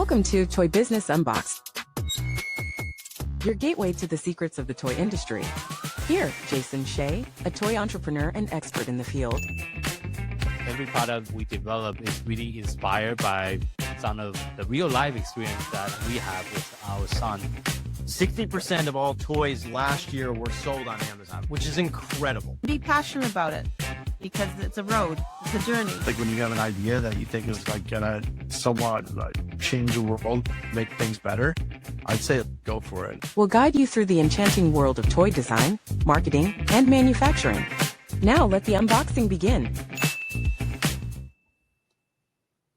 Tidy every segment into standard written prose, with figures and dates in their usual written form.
Welcome to Toy Business Unboxed, your gateway to the secrets of the toy industry. Here, Jason Shea, a toy entrepreneur and expert in the field. Every product we develop is really inspired by some of the real life experience that we have with our son. 60% of all toys last year were sold on Amazon, which is incredible. Be passionate about it because it's a road, it's a journey. Like when you have an idea that you think is like gonna somewhat like change the world, make things better, I'd say go for it. We'll guide you through the enchanting world of toy design, marketing, and manufacturing. Now let the unboxing begin.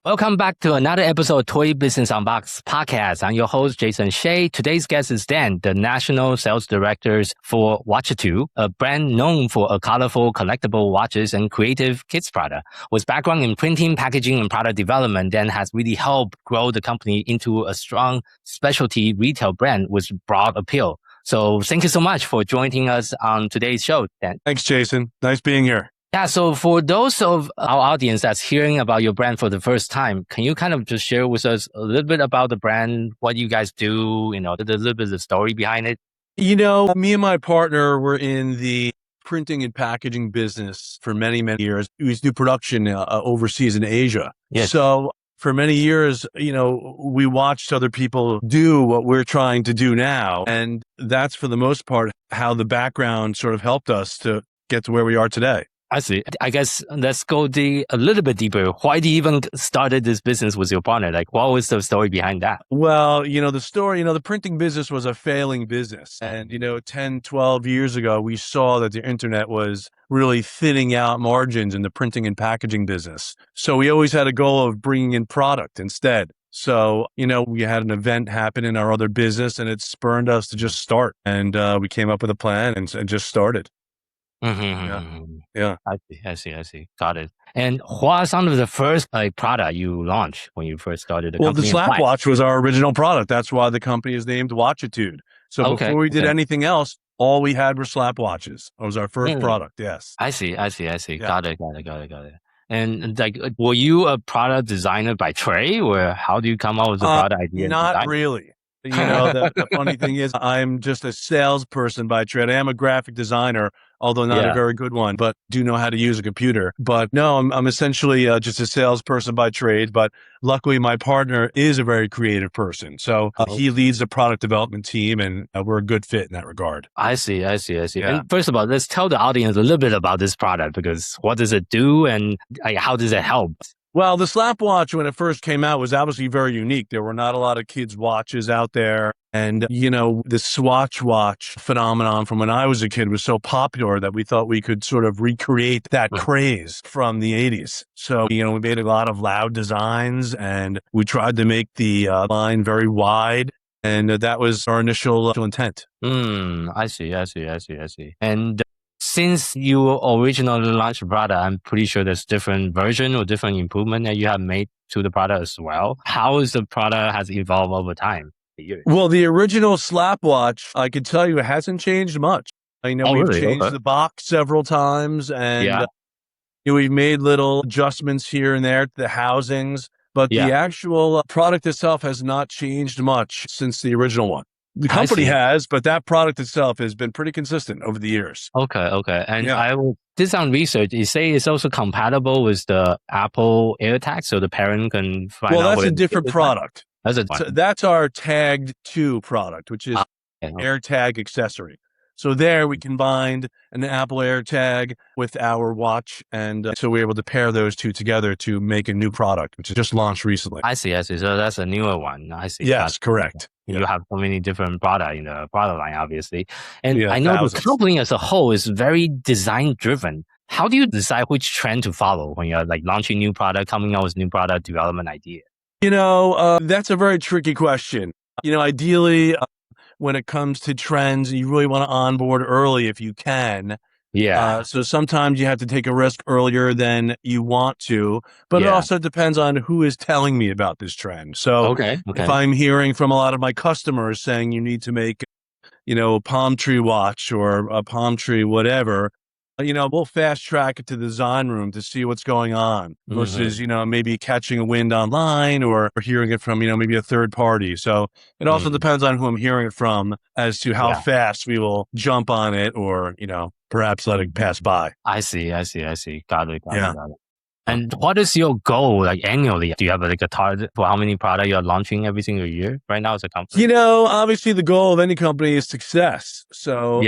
Welcome back to another episode of Toy Business Unboxed podcast. I'm your host, Jason Shea. Today's guest is Dan, the National Sales Director for Watchitude, a brand known for a colorful, collectible watches and creative kids product. With background in printing, packaging, and product development, Dan has really helped grow the company into a strong specialty retail brand with broad appeal. So thank you so much for joining us on today's show, Dan. Thanks, Jason. Nice being here. Yeah, so for those of our audience that's hearing about your brand for the first time, can you kind of just share with us a little bit about the brand, what you guys do, a little bit of the story behind it? Me and my partner were in the printing and packaging business for many, many years. We used to do production overseas in Asia. Yes. So for many years, we watched other people do what we're trying to do now. And that's for the most part how the background sort of helped us to get to where we are today. I see. I guess let's go a little bit deeper. Why do you even started this business with your partner? Like, what was the story behind that? Well, the story, the printing business was a failing business. And, 10, 12 years ago, we saw that the internet was really thinning out margins in the printing and packaging business. So we always had a goal of bringing in product instead. So, we had an event happen in our other business and it spurred us to just start. And we came up with a plan and just started. Mm-hmm. Yeah. I see. Got it. And what are some of the first product you launched when you first started the company? Well, the Slapwatch was our original product. That's why the company is named Watchitude. So before we did anything else, all we had were Slapwatches. It was our first product. Yes. I see. Yeah. Got it. And were you a product designer by trade, or how do you come up with the product idea? Not really. The funny thing is I'm just a salesperson by trade. I am a graphic designer, although not a very good one, but do know how to use a computer. But no, I'm essentially just a salesperson by trade. But luckily, my partner is a very creative person. So he leads the product development team, and we're a good fit in that regard. I see. Yeah. And first of all, let's tell the audience a little bit about this product, because what does it do and how does it help? Well, the Slapwatch, when it first came out, was obviously very unique. There were not a lot of kids' watches out there. And, the Swatch watch phenomenon from when I was a kid was so popular that we thought we could sort of recreate that craze from the 80s. So, we made a lot of loud designs and we tried to make the line very wide. And that was our initial intent. I see. And since you originally launched the product, I'm pretty sure there's different version or different improvement that you have made to the product as well. How is the product has evolved over time? Well, the original Slapwatch, I can tell you, it hasn't changed much. We've changed the box several times and we've made little adjustments here and there to the housings, but the actual product itself has not changed much since the original one. The company has, but that product itself has been pretty consistent over the years. Okay. And I did some research. You say it's also compatible with the Apple AirTags, so the parent can find out. Well, that's a different product. That's our tagged 2 product, which is AirTag accessory. So there we combined an Apple AirTag with our watch. And so we're able to pair those two together to make a new product, which is just launched recently. I see. So that's a newer one. I see. Yes, correct. You have so many different products in the product line, obviously. And I know the company as a whole is very design driven. How do you decide which trend to follow when you're launching new product, coming out with new product development idea? That's a very tricky question. Ideally, when it comes to trends, you really want to onboard early if you can. Yeah. So sometimes you have to take a risk earlier than you want to, but it also depends on who is telling me about this trend. So if I'm hearing from a lot of my customers saying you need to make, a palm tree watch or a palm tree whatever, we'll fast track it to the design room to see what's going on versus, maybe catching a wind online or hearing it from, maybe a third party. So it also depends on who I'm hearing it from as to how fast we will jump on it or, perhaps let it pass by. I see. Got it. And what is your goal, like annually? Do you have like a target for how many products you're launching every single year right now as a company? Obviously the goal of any company is success. So,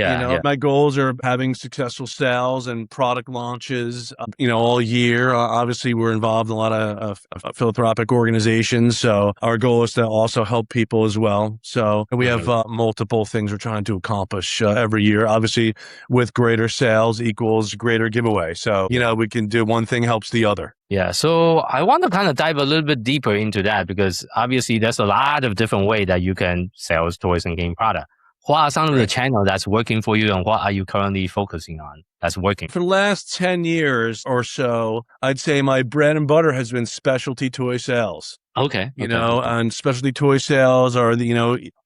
my goals are having successful sales and product launches, all year. Obviously we're involved in a lot of philanthropic organizations. So our goal is to also help people as well. So we have multiple things we're trying to accomplish every year. Obviously with greater sales equals greater giveaway. So, we can do one thing helps the other. Yeah. So I want to kind of dive a little bit deeper into that because obviously there's a lot of different ways that you can sell toys and game product. What are some of the channels that's working for you and what are you currently focusing on that's working? For the last 10 years or so, I'd say my bread and butter has been specialty toy sales. Okay. And specialty toy sales are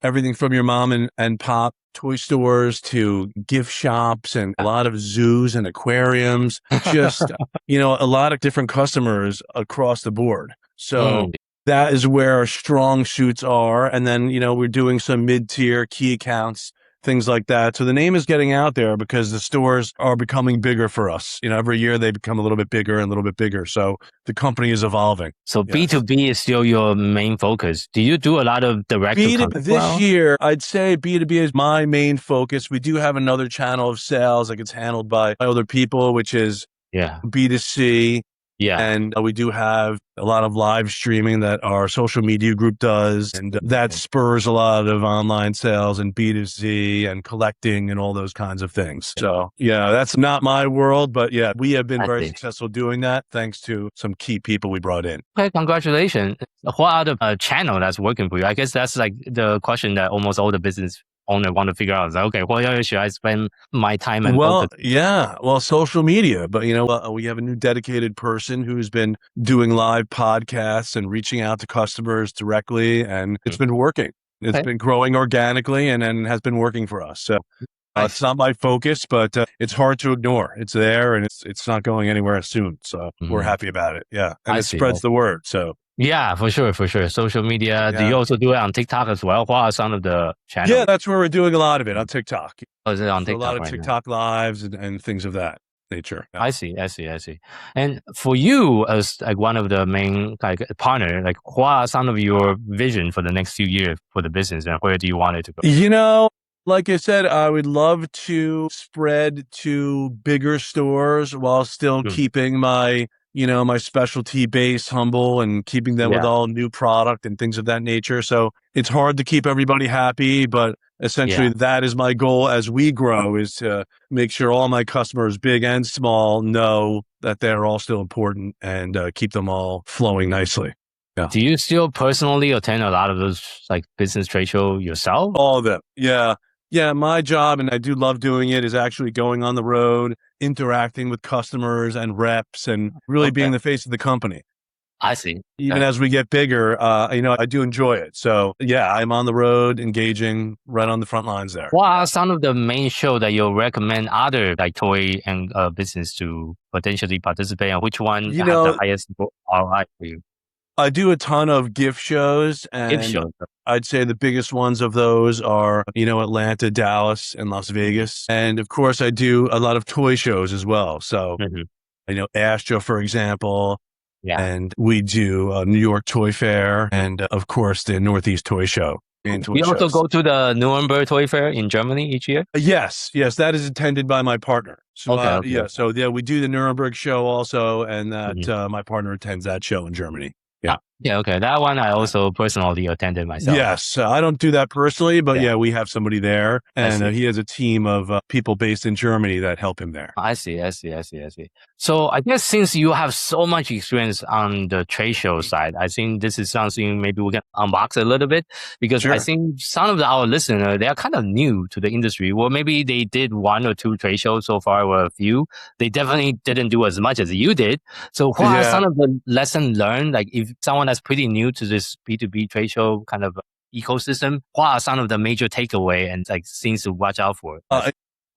everything from your mom and pop toy stores to gift shops and a lot of zoos and aquariums, just, a lot of different customers across the board. So that is where our strong suits are. And then, we're doing some mid-tier key accounts, things like that. So the name is getting out there because the stores are becoming bigger for us. Every year they become a little bit bigger and a little bit bigger. So the company is evolving. So B2B is still your main focus. Do you do a lot of direct to consumer? This year, I'd say B2B is my main focus. We do have another channel of sales that gets handled by other people, which is B2C. Yeah. And we do have a lot of live streaming that our social media group does. And that spurs a lot of online sales and B2C and collecting and all those kinds of things. So, that's not my world, but we have been very successful doing that thanks to some key people we brought in. Okay, congratulations. What are the channel that's working for you? I guess that's like the question that almost all the business owner want to figure out. Is like, okay, what should I spend my time and focus? Social media. But, we have a new dedicated person who's been doing live podcasts and reaching out to customers directly. And it's been working. It's been growing organically and has been working for us. So it's not my focus, but it's hard to ignore. It's there and it's not going anywhere soon. So we're happy about it. Yeah. And it spreads the word. So. Yeah, for sure. Social media. Yeah. Do you also do it on TikTok as well? What are some of the channels? Yeah, that's where we're doing a lot of it on TikTok. Oh, is it on TikTok? A lot of TikTok lives and things of that nature. Yeah. I see. And for you as like one of the main partner, like what are some of your vision for the next few years for the business and where do you want it to go? Like I said, I would love to spread to bigger stores while still keeping my my specialty base humble and keeping them with all new product and things of that nature. So it's hard to keep everybody happy, but essentially that is my goal as we grow, is to make sure all my customers, big and small, know that they're all still important and keep them all flowing nicely. Yeah. Do you still personally attend a lot of those like business trade show yourself? All of them. Yeah. Yeah, my job, and I do love doing it, is actually going on the road, interacting with customers and reps, and really being the face of the company. I see. Even as we get bigger, I do enjoy it. So, I'm on the road, engaging right on the front lines there. What are some of the main shows that you'll recommend other like toy and business to potentially participate in? Which one have the highest ROI for you? I do a ton of gift shows, and I'd say the biggest ones of those are, Atlanta, Dallas, and Las Vegas. And of course, I do a lot of toy shows as well. So, Astro, for example, and we do New York Toy Fair, and of course, the Northeast Toy Show. You also go to the Nuremberg Toy Fair in Germany each year? Yes, that is attended by my partner. So, we do the Nuremberg show also, and that my partner attends that show in Germany. Yeah, okay. That one I also personally attended myself. Yes, I don't do that personally, but we have somebody there, and he has a team of people based in Germany that help him there. I see. So I guess since you have so much experience on the trade show side, I think this is something maybe we can unbox a little bit, because I think some of our listeners, they are kind of new to the industry. Well, maybe they did one or two trade shows so far, or a few. They definitely didn't do as much as you did. So what are some of the lessons learned? Like if someone that's pretty new to this B2B trade show kind of ecosystem, what are some of the major takeaway and like things to watch out for?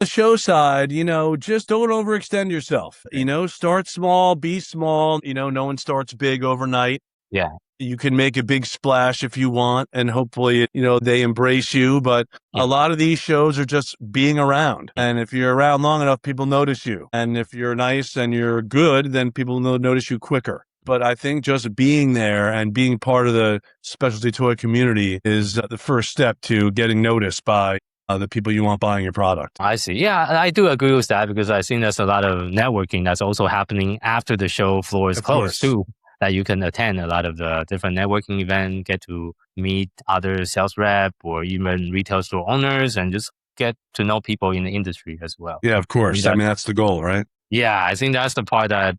The show side, just don't overextend yourself. Start small, be small. No one starts big overnight. Yeah. You can make a big splash if you want, and hopefully, they embrace you. But Yeah. a lot of these shows are just being around. And if you're around long enough, people notice you. And if you're nice and you're good, then people will notice you quicker. But I think just being there and being part of the specialty toy community is the first step to getting noticed by the people you want buying your product. I see. Yeah, I do agree with that because I think there's a lot of networking that's also happening after the show floor is closed too. That you can attend a lot of the different networking events, get to meet other sales rep or even retail store owners and just get to know people in the industry as well. Yeah, of course. I mean, that's the goal, right? Yeah, I think that's the part that,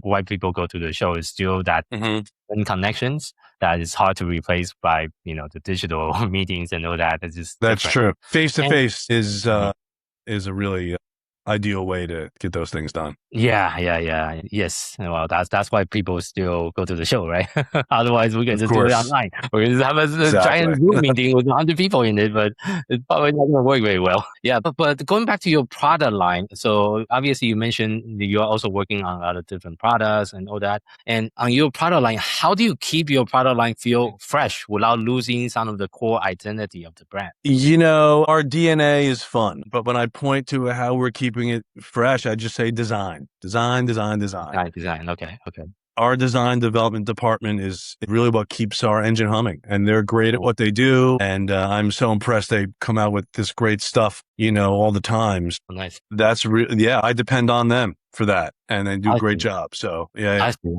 why people go to the show is still that connections that is hard to replace by, the digital meetings and all that. It's just That's different. true. Face-to-face is a really ideal way to get those things done. Yeah. Yes. Well, that's why people still go to the show, right? Otherwise, we can just do it online. We can just have a giant Zoom meeting with 100 people in it, but it's probably not going to work very well. Yeah. But going back to your product line, so obviously you mentioned that you're also working on a lot of different products and all that. And on your product line, how do you keep your product line feel fresh without losing some of the core identity of the brand? Our DNA is fun, but when I point to how we're keeping it fresh, I just say design. Design. Okay. Our design development department is really what keeps our engine humming, and they're great at what they do. And I'm so impressed they come out with this great stuff, all the times. Nice. That's I depend on them for that, and they do a great job. So I see.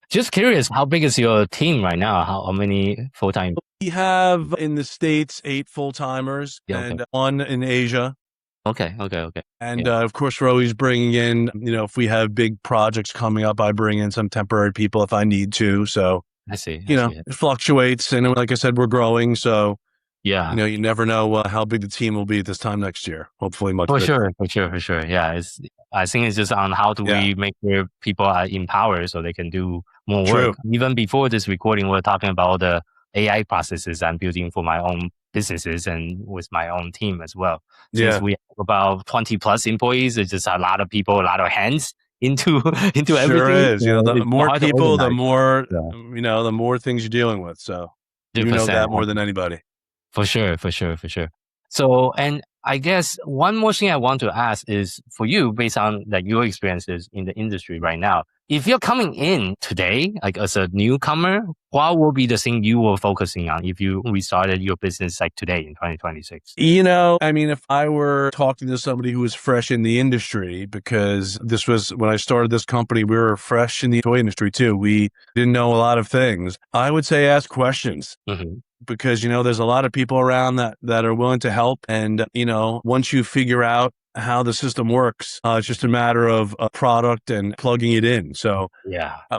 Just curious, how big is your team right now? How many full-time? We have in the States 8 full-timers and 1 in Asia. Okay. And of course, we're always bringing in, if we have big projects coming up, I bring in some temporary people if I need to. So, I see. It fluctuates. And like I said, we're growing. So, yeah, you never know how big the team will be this time next year. Hopefully much bigger. For sure. Yeah. I think it's just on how do we make sure people are empowered so they can do more work. Even before this recording, we're talking about all the AI processes I'm building for my own businesses and with my own team as well. Since we have about 20 plus employees, it's just a lot of people, a lot of hands into everything. Sure is. The more people, the more, the more things you're dealing with. So you know that more than anybody. For sure. So, and I guess one more thing I want to ask is for you, based on your experiences in the industry right now, if you're coming in today, like as a newcomer, what will be the thing you were focusing on if you restarted your business like today in 2026? If I were talking to somebody who was fresh in the industry, because this was when I started this company, we were fresh in the toy industry too. We didn't know a lot of things. I would say ask questions. Because, there's a lot of people around that are willing to help. And, once you figure out how the system works, it's just a matter of a product and plugging it in. So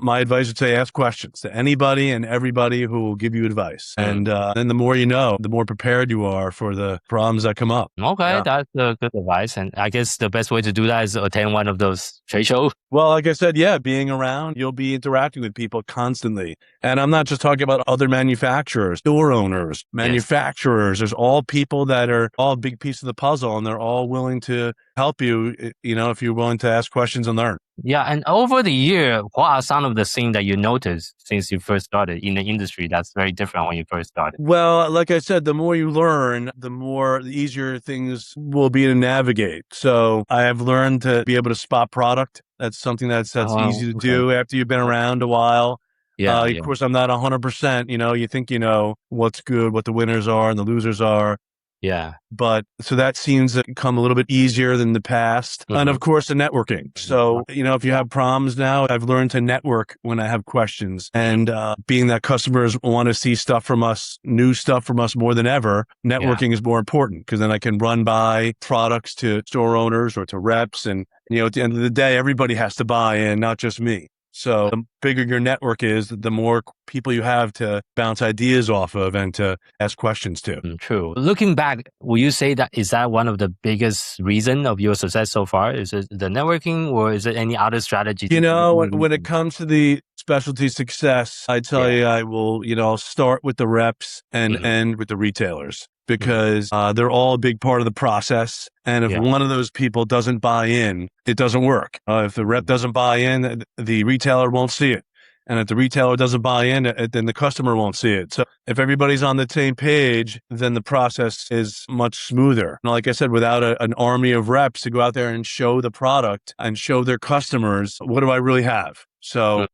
my advice would say ask questions to anybody and everybody who will give you advice. And then the more you know, the more prepared you are for the problems that come up. Okay, that's a good advice. And I guess the best way to do that is attend one of those trade shows. Well, like I said, being around, you'll be interacting with people constantly. And I'm not just talking about other manufacturers, store owners, manufacturers. There's all people that are all a big piece of the puzzle, and they're all willing to help you, if you're willing to ask questions and learn. Yeah. And over the year, what are some of the things that you noticed since you first started in the industry that's very different when you first started? Well, like I said, the more you learn, the easier things will be to navigate. So I have learned to be able to spot product. That's something that's easy to do after you've been around a while. Of course, I'm not 100%. You think you know what's good, what the winners are and the losers are. Yeah. But so that seems to come a little bit easier than the past. And of course, the networking. So, if you have problems now, I've learned to network when I have questions. And being that customers want to see stuff from us, new stuff from us more than ever, networking is more important because then I can run by products to store owners or to reps. And, at the end of the day, everybody has to buy in, not just me. So the bigger your network is, the more people you have to bounce ideas off of and to ask questions to. True. Looking back, will you say is that one of the biggest reason of your success so far? Is it the networking or is it any other strategy? When it comes to the specialty success, I tell you, I will, I'll start with the reps and end with the retailers because they're all a big part of the process. And if one of those people doesn't buy in, it doesn't work. If the rep doesn't buy in, the retailer won't see it. And if the retailer doesn't buy in, then the customer won't see it. So if everybody's on the same page, then the process is much smoother. And like I said, without an army of reps to go out there and show the product and show their customers, what do I really have? So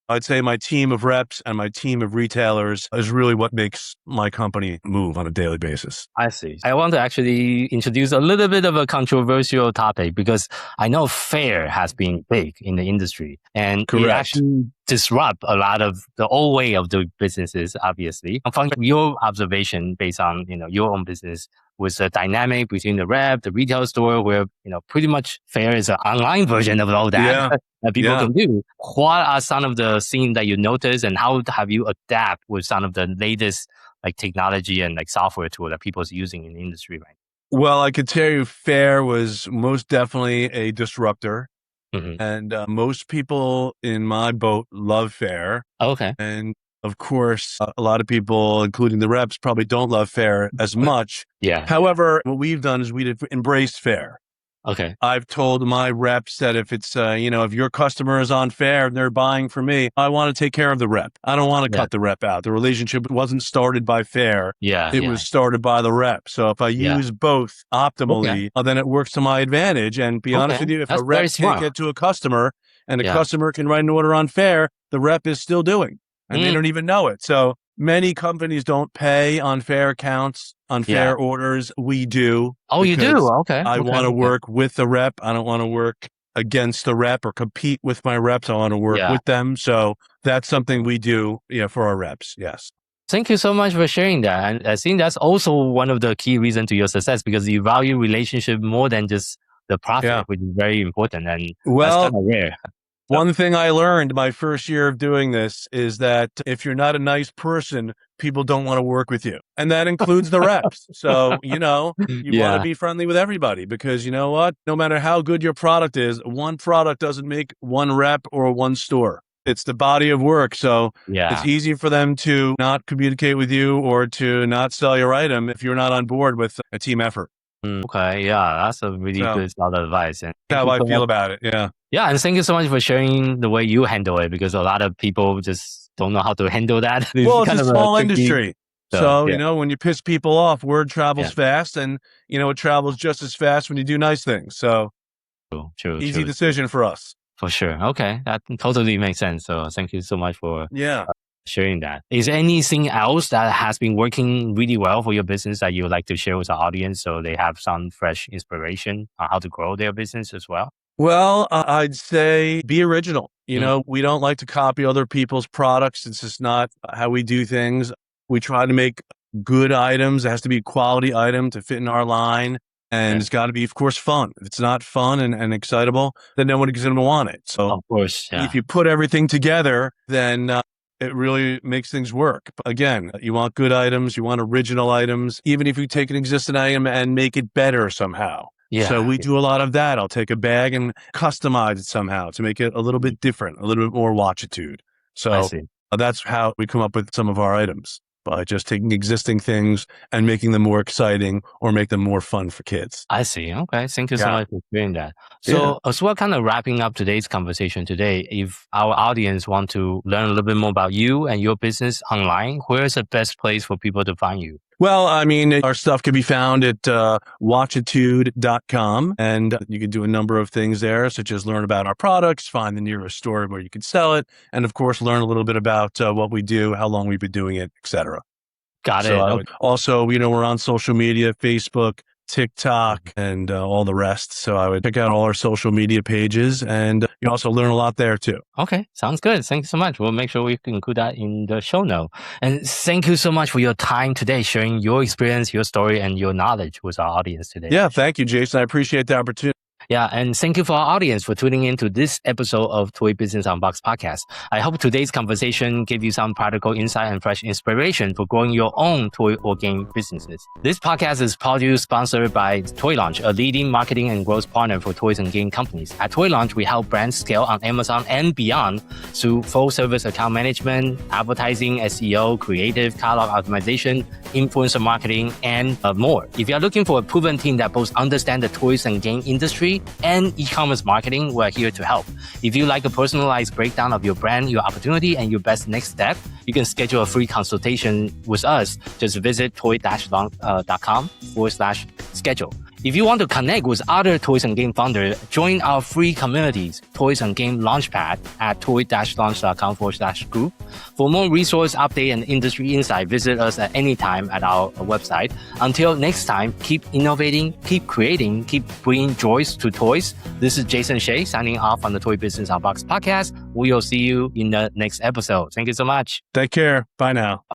I'd say my team of reps and my team of retailers is really what makes my company move on a daily basis. I see. I want to actually introduce a little bit of a controversial topic because I know Faire has been big in the industry and it actually disrupt a lot of the old way of doing businesses, obviously. From your observation based on, your own business, was a dynamic between the rep, the retail store, where, pretty much Faire is an online version of all that that people can do. What are some of the things that you notice and how have you adapt with some of the latest like technology and like software tool that people's using in the industry right now? Well, I could tell you Faire was most definitely a disruptor. And most people in my boat love Faire. Okay. And of course, a lot of people, including the reps, probably don't love Faire as much. However, what we've done is we've embraced Faire. Okay. I've told my reps that if it's, if your customer is on Faire and they're buying from me, I want to take care of the rep. I don't want to cut the rep out. The relationship wasn't started by Faire. It was started by the rep. So if I use both optimally, then it works to my advantage. And be honest with you, if a rep can't get to a customer and the customer can write an order on Faire, the rep is still doing. And they don't even know it. So many companies don't pay on Faire accounts, on Faire orders. We do. Oh, you do? Okay. I want to work with the rep. I don't want to work against the rep or compete with my reps. I want to work with them. So that's something we do for our reps. Yes. Thank you so much for sharing that. And I think that's also one of the key reasons to your success because you value relationship more than just the profit, which is very important. And that's kind of rare. One thing I learned my first year of doing this is that if you're not a nice person, people don't want to work with you. And that includes the reps. So, you want to be friendly with everybody because you know what? No matter how good your product is, one product doesn't make one rep or one store. It's the body of work. So it's easy for them to not communicate with you or to not sell your item if you're not on board with a team effort. Okay. Yeah. That's a really good solid advice. And that's how I feel about it. Yeah. Yeah. And thank you so much for sharing the way you handle it because a lot of people just don't know how to handle that. Well, it's a small industry. So, when you piss people off, word travels fast and, it travels just as fast when you do nice things. So easy decision for us. For sure. Okay. That totally makes sense. So thank you so much for sharing that. Is there anything else that has been working really well for your business that you would like to share with our audience so they have some fresh inspiration on how to grow their business as well? Well, I'd say be original. We don't like to copy other people's products. It's just not how we do things. We try to make good items. It has to be a quality item to fit in our line. And it's got to be, of course, fun. If it's not fun and excitable, then no one's going to want it. So of course, if you put everything together, then it really makes things work. Again, you want good items. You want original items, even if you take an existing item and make it better somehow. So we do a lot of that. I'll take a bag and customize it somehow to make it a little bit different, a little bit more Watchitude. So that's how we come up with some of our items, by just taking existing things and making them more exciting or make them more fun for kids. I see. Okay. Thank you so much for doing that. So as we're kind of wrapping up today's conversation today, if our audience want to learn a little bit more about you and your business online, where's the best place for people to find you? Well, I mean, our stuff can be found at Watchitude.com, and you can do a number of things there, such as learn about our products, find the nearest store where you can sell it, and of course, learn a little bit about what we do, how long we've been doing it, etc. Got it. Also, we're on social media, Facebook, TikTok, and all the rest. So I would check out all our social media pages, and you also learn a lot there too. Okay, sounds good. Thank you so much. We'll make sure we can include that in the show note. And thank you so much for your time today, sharing your experience, your story, and your knowledge with our audience today. Yeah, thank you, Jason. I appreciate the opportunity. Yeah, and thank you for our audience for tuning in to this episode of Toy Business Unboxed podcast. I hope today's conversation gave you some practical insight and fresh inspiration for growing your own toy or game businesses. This podcast is proudly sponsored by Toy Launch, a leading marketing and growth partner for toys and game companies. At Toy Launch, we help brands scale on Amazon and beyond through full-service account management, advertising, SEO, creative, catalog optimization, influencer marketing, and more. If you're looking for a proven team that both understand the toys and game industry and e-commerce marketing, we're here to help. If you like a personalized breakdown of your brand, your opportunity, and your best next step, you can schedule a free consultation with us. Just visit toy-launch.com/schedule. If you want to connect with other toys and game founders, join our free communities, Toys and Game Launchpad at toy-launch.com/group. For more resource update and industry insight, visit us at any time at our website. Until next time, keep innovating, keep creating, keep bringing joys to toys. This is Jason Shea signing off on the Toy Business Unboxed podcast. We will see you in the next episode. Thank you so much. Take care. Bye now.